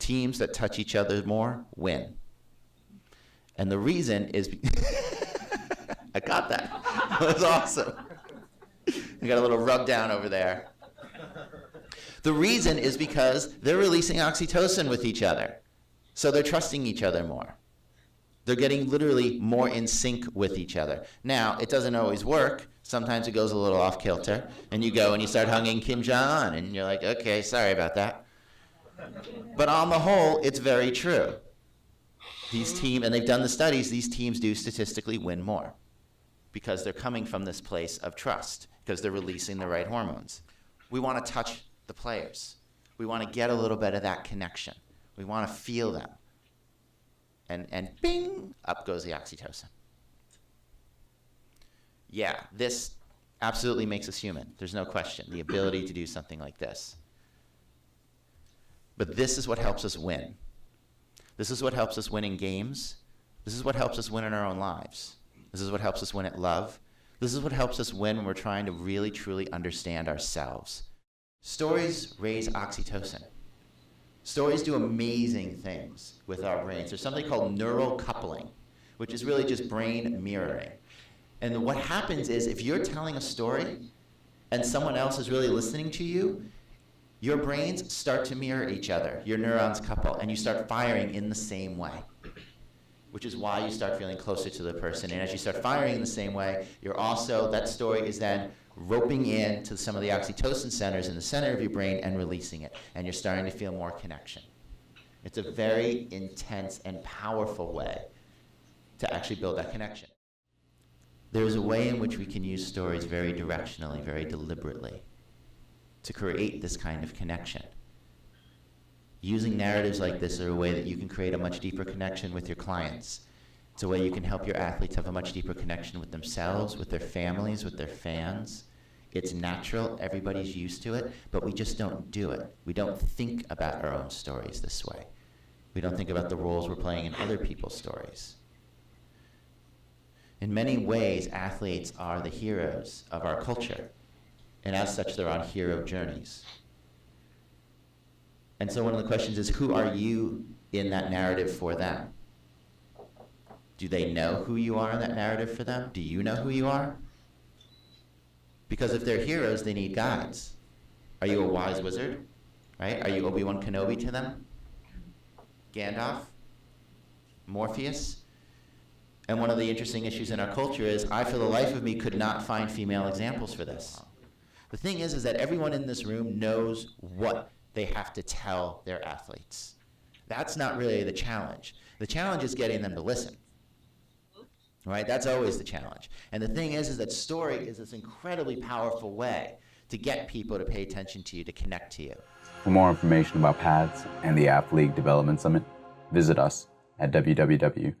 teams that touch each other more win. And the reason is, I got that. That was awesome. You got a little rub down over there. The reason is because they're releasing oxytocin with each other. So they're trusting each other more. They're getting literally more in sync with each other. Now, it doesn't always work. Sometimes it goes a little off kilter, and you go and you start hugging Kim Jong-un, and you're like, okay, sorry about that. But on the whole, it's very true. These teams, and they've done the studies, these teams do statistically win more because they're coming from this place of trust, because they're releasing the right hormones. We want to touch the players. We want to get a little bit of that connection. We want to feel them. And bing, up goes the oxytocin. Yeah, this absolutely makes us human. There's no question, the ability to do something like this. But this is what helps us win. This is what helps us win in games. This is what helps us win in our own lives. This is what helps us win at love. This is what helps us win when we're trying to really, truly understand ourselves. Stories raise oxytocin. Stories do amazing things with our brains. There's something called neural coupling, which is really just brain mirroring. And what happens is if you're telling a story and someone else is really listening to you, your brains start to mirror each other. Your neurons couple, and you start firing in the same way, which is why you start feeling closer to the person. And as you start firing in the same way, you're also, that story is then roping in to some of the oxytocin centers in the center of your brain and releasing it. And you're starting to feel more connection. It's a very intense and powerful way to actually build that connection. There's a way in which we can use stories very directionally, very deliberately, to create this kind of connection. Using narratives like this are a way that you can create a much deeper connection with your clients. It's a way you can help your athletes have a much deeper connection with themselves, with their families, with their fans. It's natural, everybody's used to it, but we just don't do it. We don't think about our own stories this way. We don't think about the roles we're playing in other people's stories. In many ways, athletes are the heroes of our culture, and as such, they're on hero journeys. And so one of the questions is, who are you in that narrative for them? Do they know who you are in that narrative for them? Do you know who you are? Because if they're heroes, they need guides. Are you a wise wizard? Right? Are you Obi-Wan Kenobi to them? Gandalf? Morpheus? And one of the interesting issues in our culture is, I, for the life of me, could not find female examples for this. The thing is that everyone in this room knows what they have to tell their athletes. That's not really the challenge. The challenge is getting them to listen. Right? That's always the challenge. And the thing is that story is this incredibly powerful way to get people to pay attention to you, to connect to you. For more information about PADS and the Athlete Development Summit, visit us at www.pads.org.